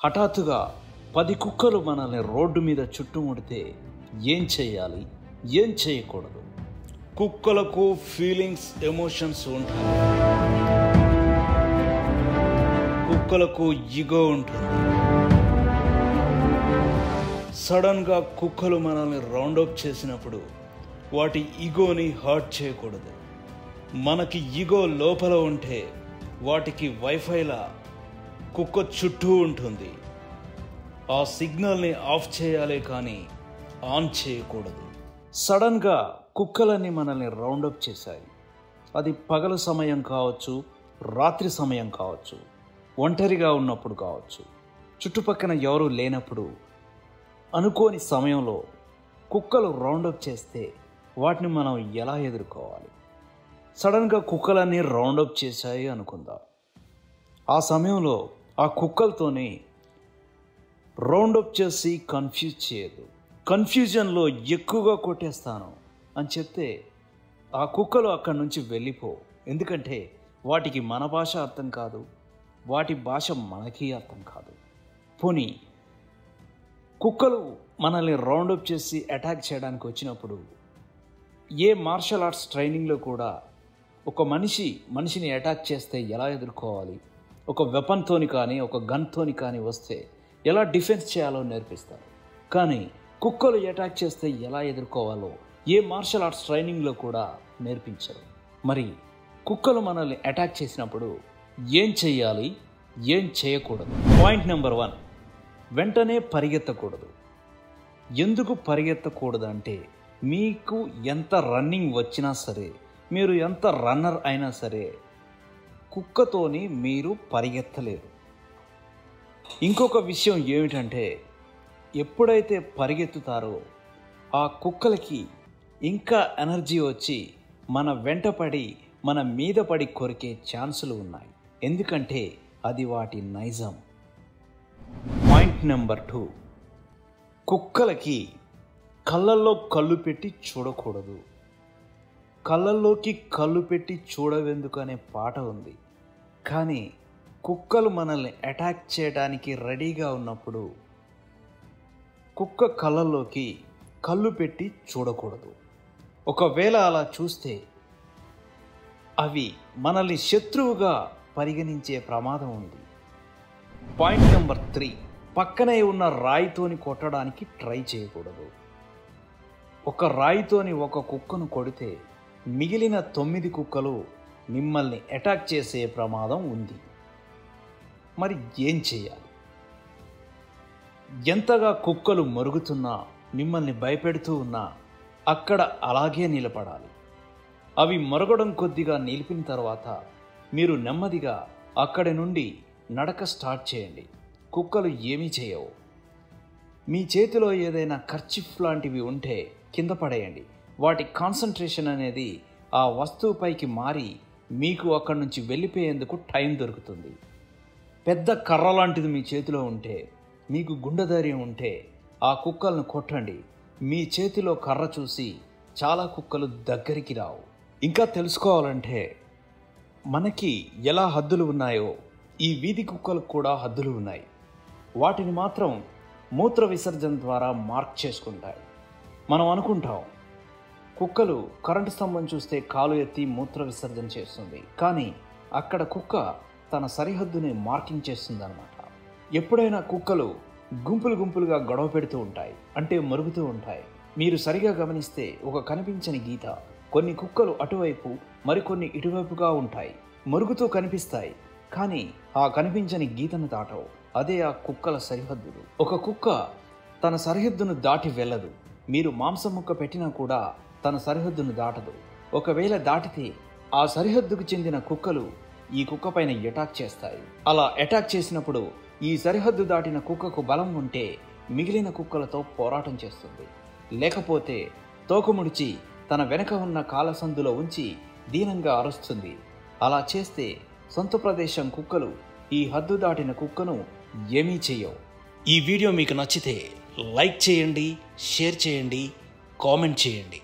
హఠాత్తుగా 10 కుక్కలు మనల్ని రోడ్డు మీద చుట్టుముడితే ఏం చేయాలి, ఏం చేయకూడదు? కుక్కలకు ఫీలింగ్స్, ఎమోషన్స్ ఉంటాయి. కుక్కలకు ఈగో ఉంటుంది. సడన్గా కుక్కలు మనల్ని రౌండప్ చేసినప్పుడు వాటి ఈగోని హర్ట్ చేయకూడదు. మనకి ఈగో లోపల ఉంటే వాటికి వైఫైలా కుక్క చుట్టూ ఉంటుంది. ఆ సిగ్నల్ని ఆఫ్ చేయాలి కానీ ఆన్ చేయకూడదు. సడన్గా కుక్కలన్నీ మనల్ని రౌండప్ చేశాయి. అది పగల సమయం కావచ్చు, రాత్రి సమయం కావచ్చు, ఒంటరిగా ఉన్నప్పుడు కావచ్చు, చుట్టుపక్కన ఎవరూ లేనప్పుడు, అనుకోని సమయంలో కుక్కలు రౌండప్ చేస్తే వాటిని మనం ఎలా ఎదుర్కోవాలి? సడన్గా కుక్కలన్నీ రౌండప్ చేశాయి అనుకుందాం. ఆ సమయంలో ఆ కుక్కలతోనే రౌండప్ చేసి కన్ఫ్యూజ్ చేయదు. కన్ఫ్యూజన్లో ఎక్కువగా కొట్టేస్తాను అని చెప్తే ఆ కుక్కలు అక్కడి నుంచి వెళ్ళిపో. ఎందుకంటే వాటికి మన భాష అర్థం కాదు, వాటి భాష మనకి అర్థం కాదు. పోనీ కుక్కలు మనల్ని రౌండప్ చేసి అటాక్ చేయడానికి వచ్చినప్పుడు ఏ మార్షల్ ఆర్ట్స్ ట్రైనింగ్లో కూడా ఒక మనిషిని అటాక్ చేస్తే ఎలా ఎదుర్కోవాలి, ఒక వెపన్తోని కానీ ఒక గన్తోని కానీ వస్తే ఎలా డిఫెన్స్ చేయాలో నేర్పిస్తారు. కానీ కుక్కలు అటాక్ చేస్తే ఎలా ఎదుర్కోవాలో ఏ మార్షల్ ఆర్ట్స్ ట్రైనింగ్లో కూడా నేర్పించరు. మరి కుక్కలు మనల్ని అటాక్ చేసినప్పుడు ఏం చేయాలి, ఏం చేయకూడదు? పాయింట్ నెంబర్ 1, వెంటనే పరిగెత్తకూడదు. ఎందుకు పరిగెత్తకూడదు అంటే, మీకు ఎంత రన్నింగ్ వచ్చినా సరే, మీరు ఎంత రన్నర్ అయినా సరే, కుక్కతోని మీరు పరిగెత్తలేరు. ఇంకొక విషయం ఏమిటంటే, ఎప్పుడైతే పరిగెత్తుతారో ఆ కుక్కలకి ఇంకా ఎనర్జీ వచ్చి మన వెంటపడి మన మీద పడి కొరికే ఛాన్సులు ఉన్నాయి. ఎందుకంటే అది వాటి నైజం. పాయింట్ నెంబర్ 2, కుక్కలకి కళ్ళల్లో కళ్ళు పెట్టి చూడకూడదు. కళ్ళల్లోకి కళ్ళు పెట్టి చూడవెందుకు అనే పాట ఉంది. కానీ కుక్కలు మనల్ని అటాక్ చేయడానికి రెడీగా ఉన్నప్పుడు కుక్క కళ్ళల్లోకి కళ్ళు పెట్టి చూడకూడదు. ఒకవేళ అలా చూస్తే అవి మనల్ని శత్రువుగా పరిగణించే ప్రమాదం ఉంది. పాయింట్ నెంబర్ 3, పక్కనే ఉన్న రాయితోని కొట్టడానికి ట్రై చేయకూడదు. ఒక రాయితోని ఒక కుక్కను కొడితే మిగిలిన 9 కుక్కలు మిమ్మల్ని అటాక్ చేసే ప్రమాదం ఉంది. మరి ఏం చేయాలి? ఎంతగా కుక్కలు మరుగుతున్నా, మిమ్మల్ని భయపెడుతూ ఉన్నా అక్కడ అలాగే నిలబడాలి. అవి మరగడం కొద్దిగా నిలిపిన తర్వాత మీరు నెమ్మదిగా అక్కడి నుండి నడక స్టార్ట్ చేయండి. కుక్కలు ఏమీ చేయవు. మీ చేతిలో ఏదైనా కర్చీఫ్ లాంటివి ఉంటే కింద పడేయండి. వాటి కాన్సన్ట్రేషన్ అనేది ఆ వస్తువుపైకి మారి మీకు అక్కడి నుంచి వెళ్ళిపోయేందుకు టైం దొరుకుతుంది. పెద్ద కర్ర లాంటిది మీ చేతిలో ఉంటే, మీకు గుండె ధైర్యం ఉంటే ఆ కుక్కలను కొట్టండి. మీ చేతిలో కర్ర చూసి చాలా కుక్కలు దగ్గరికి రావు. ఇంకా తెలుసుకోవాలంటే, మనకి ఎలా హద్దులు ఉన్నాయో ఈ వీధి కుక్కలకు కూడా హద్దులు ఉన్నాయి. వాటిని మాత్రం మూత్ర విసర్జన ద్వారా మార్క్ చేసుకుంటాయి. మనం అనుకుంటాం కుక్కలు కరెంటు స్తంభం చూస్తే కాలు ఎత్తి మూత్ర విసర్జన చేస్తుంది. కానీ అక్కడ కుక్క తన సరిహద్దుని మార్కింగ్ చేస్తుందన్నమాట. ఎప్పుడైనా కుక్కలు గుంపులుగా గొడవ పెడుతూ ఉంటాయి, అంటే మరుగుతూ ఉంటాయి. మీరు సరిగా గమనిస్తే ఒక కనిపించని గీత, కొన్ని కుక్కలు అటువైపు మరికొన్ని ఇటువైపుగా ఉంటాయి, మరుగుతూ కనిపిస్తాయి. కానీ ఆ కనిపించని గీతను దాటవు. అదే ఆ కుక్కల సరిహద్దులు. ఒక కుక్క తన సరిహద్దును దాటి వెళ్ళదు. మీరు మాంసం ముక్క పెట్టినా కూడా తన సరిహద్దును దాటదు. ఒకవేళ దాటితే ఆ సరిహద్దుకు చెందిన కుక్కలు ఈ కుక్క పైన అటాక్ చేస్తాయి. అలా అటాక్ చేసినప్పుడు ఈ సరిహద్దు దాటిన కుక్కకు బలం ఉంటే మిగిలిన కుక్కలతో పోరాటం చేస్తుంది. లేకపోతే తోకముడిచి తన వెనక ఉన్న కాలసందులో ఉంచి దీనంగా అరుస్తుంది. అలా చేస్తే సొంత ప్రదేశం కుక్కలు ఈ హద్దు దాటిన కుక్కను ఏమీ చేయవు. ఈ వీడియో మీకు నచ్చితే లైక్ చేయండి, షేర్ చేయండి, కామెంట్ చేయండి.